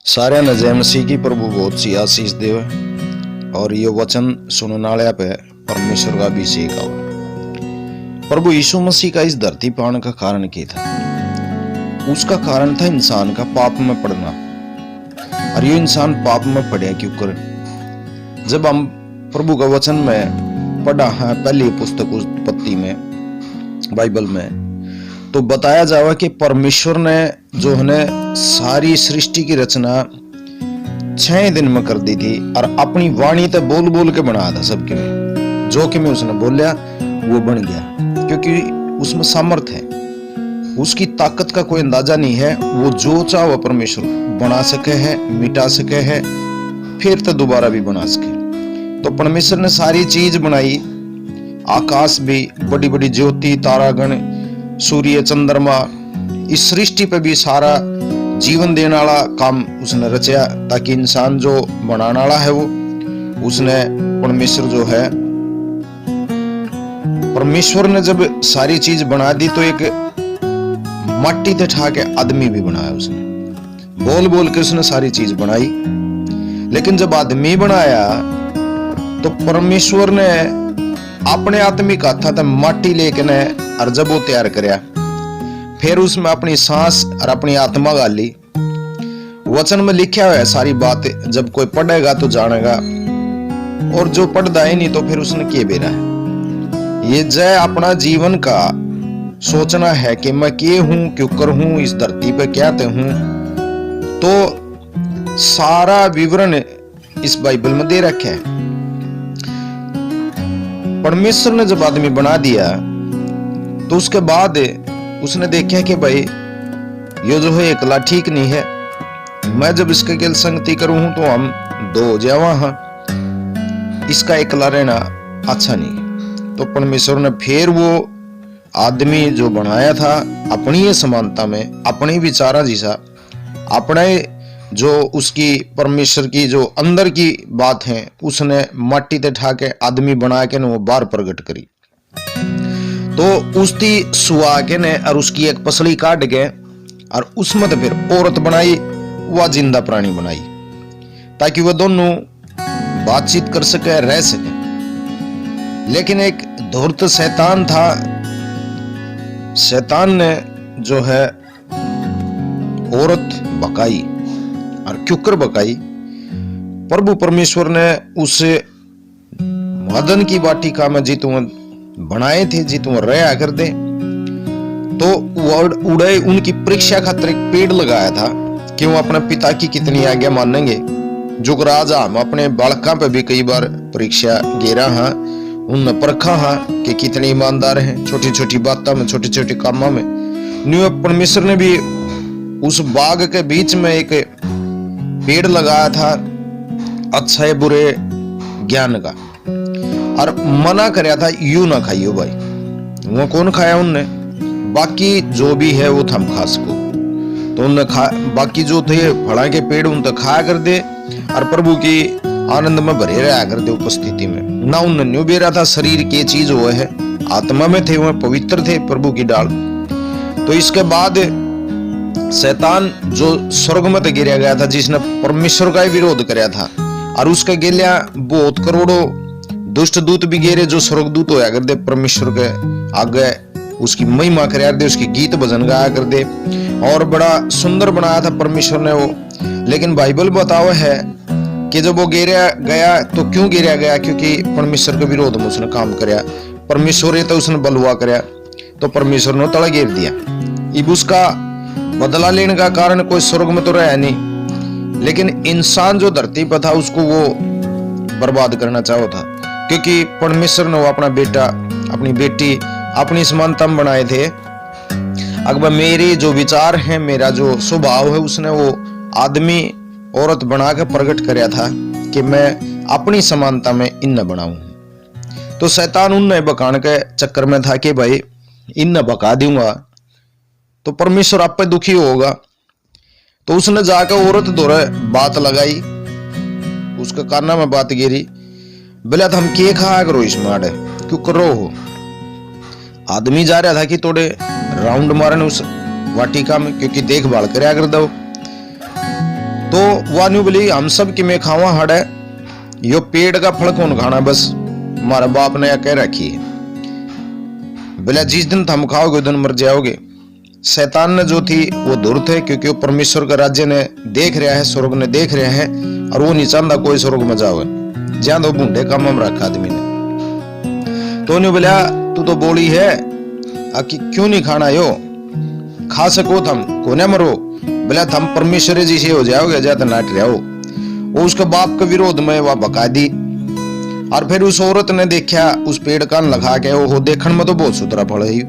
सारे ने जय मसीह की प्रभु बहुत सी आशीष देवे और ये वचन सुनने वाले पे परमेश्वर का अभिषेक हो। प्रभु यीशु मसीह का इस धरती पर आने का कारण क्या था? उसका कारण था इंसान का पाप में पड़ना। और ये इंसान पाप में पड़ा क्यों कर? जब हम प्रभु का वचन में पढ़ा है पहली पुस्तक उत्पत्ति में बाइबल में, तो बताया जावा कि परमेश्वर ने जो है सारी सृष्टि की रचना 6 दिन में कर दी थी और अपनी वाणी तो बोल बोल के बनाया था सबके में। जो कि मैं उसने बोलिया वो बन गया, क्योंकि उसमें सामर्थ है। उसकी ताकत का कोई अंदाजा नहीं है। वो जो चाहो परमेश्वर बना सके है, मिटा सके है, फिर तो दोबारा भी बना सके। तो परमेश्वर ने सारी चीज बनाई, आकाश भी, बड़ी बड़ी ज्योति, तारागण, सूर्य, चंद्रमा, इस सृष्टि पे भी सारा जीवन देने वाला काम उसने रचा, ताकि इंसान जो बनाने वाला है वो उसने परमेश्वर जो है, परमेश्वर ने जब सारी चीज बना दी तो एक मट्टी ते ठा के आदमी भी बनाया उसने। बोल बोल के उसने सारी चीज बनाई। लेकिन जब आदमी बनाया तो परमेश्वर ने अपने आत्मिक हाथा ते माटी लेके ने और जब वो तैयार करया, फिर उसमें अपनी सांस और अपनी आत्मा गाली। वचन में लिखा हुआ है सारी बात, जब कोई पढ़ेगा तो जानेगा, और जो पढ़ता ही नहीं तो फिर उसने क्या बेरा है। ये जय अपना जीवन का सोचना है कि मैं के हूं, क्यों कर हूं, इस धरती पे क्या ते हूं, तो सारा विवरण इस बाइबल में दे रखा है। परमेश्वर ने जब आदमी बना दिया तो उसके बाद उसने देखा कि भाई ये जो है अकेला ठीक नहीं है, मैं जब इसके गेल संगति करूं तो हम दो हो जावा हाँ, इसका अकेला रहना अच्छा नहीं। तो परमेश्वर ने फिर वो आदमी जो बनाया था अपनी ये समानता में, अपने विचारा जैसा, अपने जो उसकी परमेश्वर की जो अंदर की बात है उसने माटी ते ठा के आदमी बना के वो बाहर प्रकट करी। तो उसकी सुहा के ने और उसकी एक पसली काट के और उसमें तो फिर औरत बनाई, वह जिंदा प्राणी बनाई, ताकि वह दोनों बातचीत कर सके, रह सके। लेकिन एक धूर्त शैतान था, शैतान ने जो है औरत बकाई और क्योंकर बकाई। प्रभु परमेश्वर ने उस मदन की वाटिका में जीतू बनाए थे, जीतू रहा कर दे, तो उड़े उनकी परीक्षा खातिर एक पेड़ लगाया था कि वो अपने पिता की कितनी आज्ञा मानेंगे। जो राजा हम अपने बालका पे भी कई बार परीक्षा गेरा हाँ, उन परखा हाँ कि कितने ईमानदार हैं, छोटी छोटी बातों में, छोटे छोटे कामों में। न्यू परमेश्वर ने भी उस बाग के बीच में एक पेड़ लगाया था अच्छे बुरे ज्ञान का, और मना कराया था यू ना खाइयो भाई। वो कौन खाया उनने? बाकी जो भी है वो थम खा सको। तो उनने बाकी जो थे फड़ा के पेड़ उन तक खाया कर दे और प्रभु की आनंद में भरे रहा कर दे उपस्थिति में। ना उनने न्यू बेरा था शरीर की चीज वो है, आत्मा में थे, वह पवित्र थे प्रभु की डाल। तो इसके बाद शैतान जो स्वर्ग में तो गिरा गया था, जिसने परमेश्वर का ही विरोध कराया था, और उसके गेलिया बहुत करोड़ों दुष्ट दूत भी गेरे जो स्वर्गदूत होया कर दे, परमेश्वर के आगे उसकी महिमा कराया कर दे, उसकी गीत भजन गाया कर दे, और बड़ा सुंदर बनाया था परमेश्वर ने वो। लेकिन बाइबल बतावा है कि जब वो गिरा गया तो क्यों गिरा गया? क्योंकि परमेश्वर के विरोध में उसने काम कराया। परमेश्वर तो उसने बलवा कराया, तो परमेश्वर ने तड़ा गिर दिया। इब उसका बदला लेने का कारण कोई स्वर्ग में तो रहा नहीं, लेकिन इंसान जो धरती पर था उसको वो बर्बाद करना चाहो था, क्योंकि परमेश्वर ने वो अपना बेटा, अपनी बेटी अपनी समानता में बनाए थे। अगर मेरे जो विचार हैं, मेरा जो स्वभाव है, उसने वो आदमी औरत बना के प्रकट कराया था कि मैं अपनी समानता में इन बनाऊं। तो शैतान उन बकाने के चक्कर में था कि भाई इन बका दूंगा तो परमेश्वर आप पे दुखी होगा। तो उसने जाकर औरत दौरे बात लगाई, उसके काना में बात गिरी, बोला हम के खाया करो इसमें आड़े क्यों करो हो। आदमी जा रहा था कि थोड़े राउंड मारने उस वाटिका में, क्योंकि देखभाल कराया कर दो। तो वह न्यू बोली हम सब कि मैं खावा हड़ है, यो पेड़ का फल कौन खाना, बस हमारा बाप ने कह रखी है। बोला जिस दिन तुम खाओगे दिन मर जाओगे। शैतान ने जो थी वो दूर थे, क्योंकि वो परमेश्वर का राज्य ने देख रहा है, स्वर्ग ने देख रहे हैं, और वो नहीं चाहता कोई स्वर्ग में जाओगे, ज्यादा दो बूढ़े काम में रखा आदमी ने। तो उन्हें बोला तू तो बोली है क्यों नहीं खाना, यो खा सको थम कोने मरो। बोला थम परमेश्वर जी से हो जाओगे, ज्यादा नाट रहो। वो उसके बाप के विरोध में वह बका दी। और फिर उस औरत ने देखा उस पेड़ कान लगा के, वो देखने में तो बहुत सुथरा फल है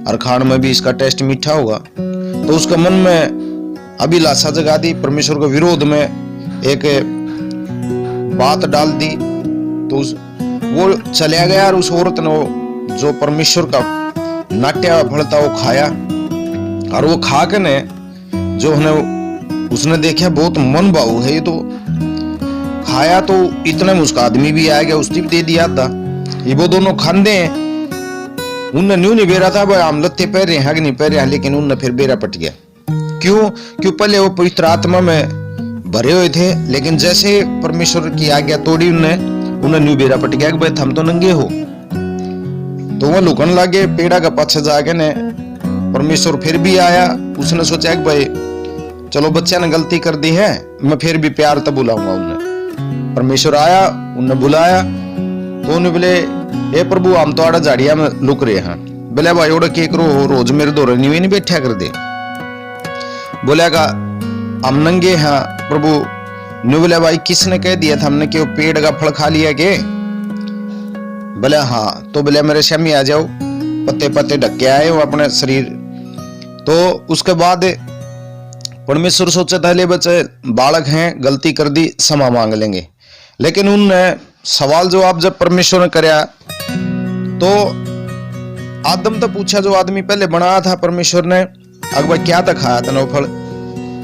और खाने में भी इसका टेस्ट मीठा होगा, तो उसके मन में अभिलाषा जगा दी, परमेश्वर के विरोध में एक बात डाल दी। तो वो चला गया और उस औरत ने जो परमेश्वर का नाट्य फल था वो खाया। और वो खा के ने जो उसने देखा बहुत मन भाव है, ये तो खाया तो इतने में उसका आदमी भी आ गया, उसने भी दे दिया था। ये वो दोनों खांदे हैं, उनने न्यू नहीं बेरा था भाई हम लत्ते पहन रहे हैं कि नहीं पहन रहे हैं, लेकिन उनने फिर बेरा पट गया। क्यों पहले वो पवित्र आत्मा में भरे हुए थे, लेकिन जैसे परमेश्वर की आज्ञा तोड़ी उन्हें न्यू बेरा पट गया कि भाई हम तो नंगे हो। तो वह लुकन लागे पेड़ा का पाछे जाके ने। परमेश्वर फिर भी आया, उसने सोचा कि भाई चलो बच्चा ने गलती कर दी है, मैं फिर भी प्यार तो बुलाऊंगा उन्हें। परमेश्वर आया, उन्हें बुलाया, तो उन्हें बोले हे प्रभु हम तो आड़ा झाड़िया में लुक रहे हैं। बोले भाई ओड़ा के करो, रोज मेरे दो नीवे नहीं बैठा कर दे। बोले का हम नंगे हैं प्रभु। न्यू बोले भाई किसने कह दिया था हमने कि वो पेड़ का फल खा लिया के? बोले हाँ। तो बोले मेरे शामी आ जाओ, पत्ते पत्ते ढक के आए वो अपने शरीर। तो उसके बाद परमेश्वर सोचा था ले बच्चे बालक हैं, गलती कर दी, क्षमा मांग लेंगे। लेकिन उनने सवाल जवाब जब परमेश्वर ने कराया तो आदम तो पूछा, जो आदमी पहले बनाया था परमेश्वर ने, अकबर क्या था खाया था फल,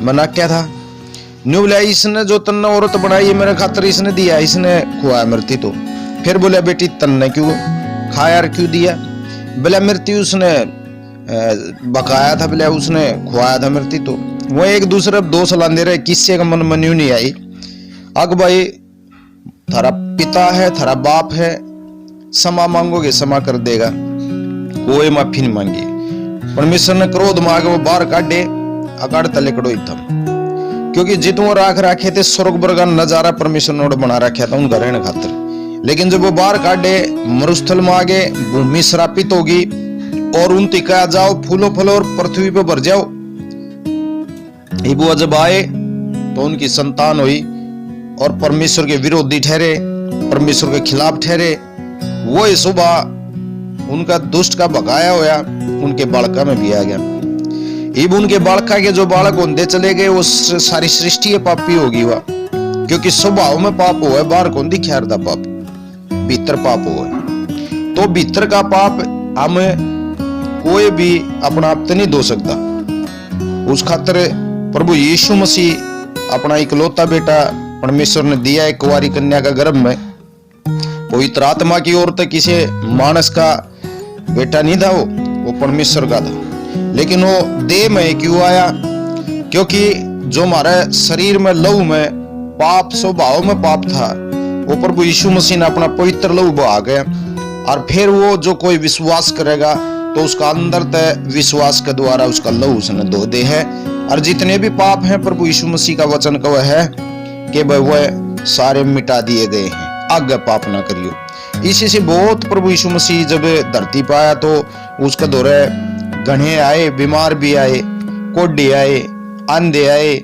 मना क्या था? न्यू बोला इसने जो तन्ने औरत बनाई है मेरे खातर इसने दिया, इसने खुआया मृत्यु। तो फिर बोला बेटी तन्ने क्यों खाया और क्यों दिया? बोला मृत्यु उसने बकाया था, बोला उसने खुआया था मृत्यु। तो वो एक दूसरे दोष लाते रहे, किससे का मन में न्यू नहीं आई। अग भाई थारा पिता है, थारा बाप है, क्षमा मांगोगे क्षमा कर देगा, कोई माफी नहीं मांगी। परमेश्वर ने क्रोध मांगे वो बाहर काटे, अकाड़ तले कड़ो एकदम, क्योंकि जितने राख रखे थे स्वर्ग वर्ग का नजारा परमेश्वर ने बना रखा था उनका रहने खातिर। लेकिन जब वो बाहर काटे मरुस्थल में आगे भूमि श्रापित होगी और उन तिका जाओ फूलो फलो और पृथ्वी पे भर जाओ। वो जब आए तो उनकी संतान हुई और परमेश्वर के विरोधी ठहरे, परमेश्वर के खिलाफ ठहरे। वो सुबह उनका दुष्ट का बकाया होया उनके बालका में भी आ गया। इब उनके बालका के जो बालक होते चले गए वो सारी सृष्टि पापी होगी वह, क्योंकि स्वभाव में पाप हुआ है, बाहर कौन दिखार था पाप, भीतर पाप हुआ है। तो भीतर का पाप हमें कोई भी अपना आप तो नहीं धो सकता। उस खातिर प्रभु यीशु मसीह अपना इकलौता बेटा परमेश्वर ने दिया एक कुंवारी कन्या का गर्भ में, पवित्र आत्मा की ओर तक किसी मानस का बेटा नहीं था, वो परमेश्वर का था। लेकिन वो देह में क्यों आया? क्योंकि जो हमारे शरीर में लहू में पाप, स्वभाव में पाप था, वो प्रभु यीशु मसीह ने अपना पवित्र लहू बहा गया। और फिर वो जो कोई विश्वास करेगा तो उसका अंदर तय विश्वास के द्वारा उसका लहू उसने धो दे है। और जितने भी पाप हैं प्रभु यीशु मसीह का वचन का वह है कि वह सारे मिटा दिए गए हैं, आगे पाप ना करियो। इसी से बहुत प्रभु यीशु मसीह जब धरती पर आया तो उसके दौरे घने आए, बीमार भी आए, कोढ़े आए, अंधे आए,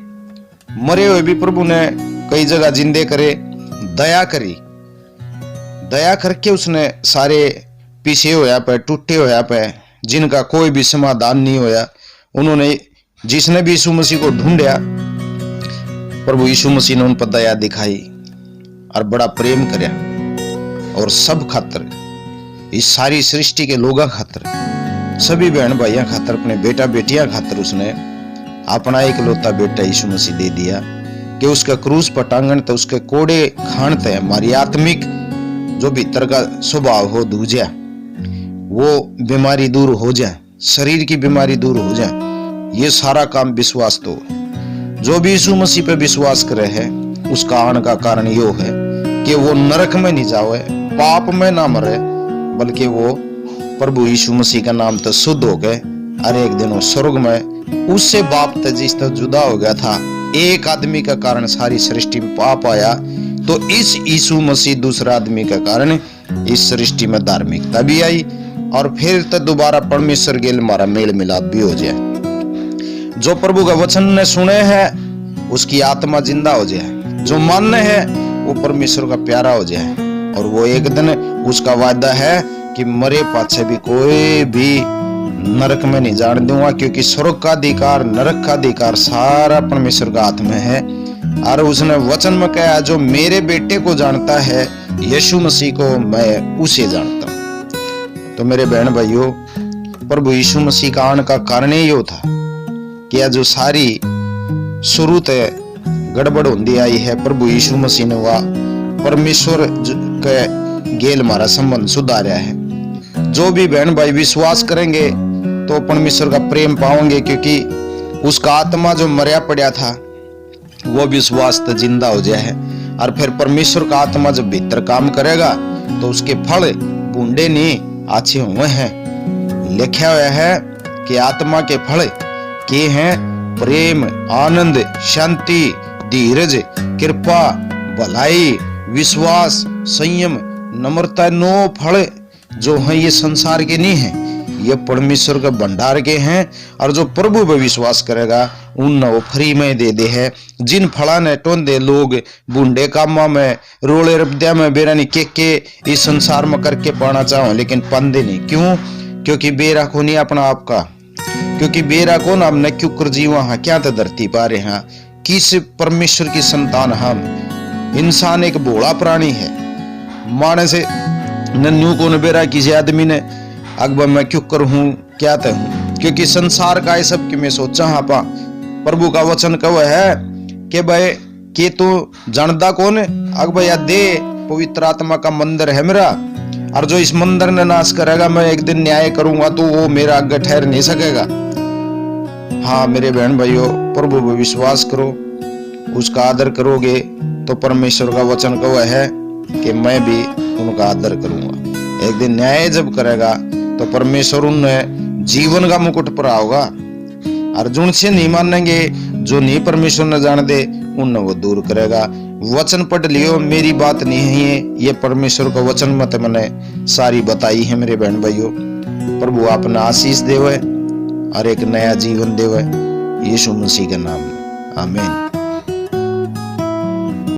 मरे हुए भी प्रभु ने कई जगह जिंदे करे, दया करी। दया करके उसने सारे पीछे होया पे, टूटे होया पे, जिनका कोई भी समाधान नहीं होया, उन्होंने जिसने भी यीशु मसीह को ढूंढा प्रभु यीशु मसीह ने उन पर दया दिखाई और बड़ा प्रेम करया। और सब खातर, इस सारी सृष्टि के लोगों खातर, सभी बहन भाइयों खातर, अपने बेटा बेटियां खातर उसने अपना एक लौता बेटा यीशु मसीह दे दिया कि उसका क्रूस पर टांगन तो उसके कोड़े खानते हमारी आत्मिक जो भीतर का स्वभाव हो धो जाए, वो बीमारी दूर हो जाए, शरीर की बीमारी दूर हो जाए। ये सारा काम विश्वास तो जो भी यीशु मसीह पे विश्वास करे है उसका आने का कारण यो है कि वो नरक में नहीं जावे, पाप में ना मरे, बल्कि वो प्रभु यीशु मसीह का नाम तो शुद्ध हो गए और एक दिन वो स्वर्ग में उससे बाप तक जिस तक जुदा हो गया था। एक आदमी का कारण सारी सृष्टि में पाप आया, तो इस यीशु मसीह दूसरा आदमी का कारण इस सृष्टि में धार्मिकता भी आई और फिर तो दोबारा परमेश्वर के लिए हमारा मेल मिलाप भी हो जाए। जो प्रभु का वचन ने सुने हैं उसकी आत्मा जिंदा हो जाए, जो मान्य है वो परमेश्वर का प्यारा हो जाए, और वो एक दिन उसका वादा है कि मरे पाछे भी कोई भी नरक में नहीं जाने दूंगा, क्योंकि स्वर्ग का अधिकार नरक का अधिकार सारा परमेश्वर का हाथ में है। और उसने वचन में कहा जो मेरे बेटे को जानता है, यीशु मसीह को, मैं उसे जानता हूं। तो मेरे बहन भाइयों, प्रभु यीशु मसीह का आने का कारण ये था कि जो सारी शुरू से गड़बड़ होती आई है, प्रभु यीशु मसीह ने वह परमेश्वर के गेल हमारा संबंध सुधारा है। जो भी बहन भाई विश्वास करेंगे तो परमेश्वर का प्रेम पाओगे, क्योंकि उसका आत्मा जो मरया पड़ा था वो विश्वास तो जिंदा हो जाए है। और फिर परमेश्वर का आत्मा जब भीतर काम करेगा तो उसके फल बूंदे नहीं अच्छे हुए हैं। लिखा हुआ है कि आत्मा के फल के हैं प्रेम, आनंद, शांति, धीरज, कृपा, भलाई, विश्वास, संयम, नम्रता। 9 फल जो हैं ये संसार के नहीं हैं, ये परमेश्वर के भंडार के हैं। और जो प्रभु पे विश्वास करेगा उन वो फ्री में दे दे है। जिन फला ने टोंदे लोग बूंदे कामा में रोले रब्दिया में बेरानी के इस संसार में करके पाना चाहो, लेकिन पांदे नहीं। क्यों? क्योंकि बेरा को नहीं अपना आपका, क्योंकि बेरा को ना हमने क्यों कर जीवा हाँ, क्या तो धरती पा रहे हैं, किस परमेश्वर की संतान हम। इंसान एक भोला प्राणी है, माने से नन्नू को बेरा किसी आदमी ने अकबर मैं क्यों कर हूं क्या तय हूं, क्योंकि संसार का ये सब कि मैं सोचा हाँ पा। प्रभु का वचन कव है कि भाई के तू जानदा कौन है, अकबर या दे पवित्र आत्मा का मंदिर है मेरा, और जो इस मंदिर ने नाश करेगा मैं एक दिन न्याय करूंगा तो वो मेरा आगे ठहर नहीं सकेगा। हाँ मेरे बहन भाइयों, प्रभु पर विश्वास करो, उसका आदर करोगे तो परमेश्वर का वचन कव है कि मैं भी उनका आदर करूंगा। एक दिन न्याय जब करेगा तो परमेश्वर उन्हें जीवन का मुकुट पर आओगा, और जिनसे नहीं मानेंगे, जो नहीं परमेश्वर न जान दे, उन्हें वो दूर करेगा। वचन पढ़ लियो, मेरी बात नहीं है, ये परमेश्वर का वचन मत मैंने सारी बताई है। मेरे बहन भाइयों, प्रभु आपने आशीष देवे और एक नया जीवन देवे, यीशु मसीह के नाम में, आमीन।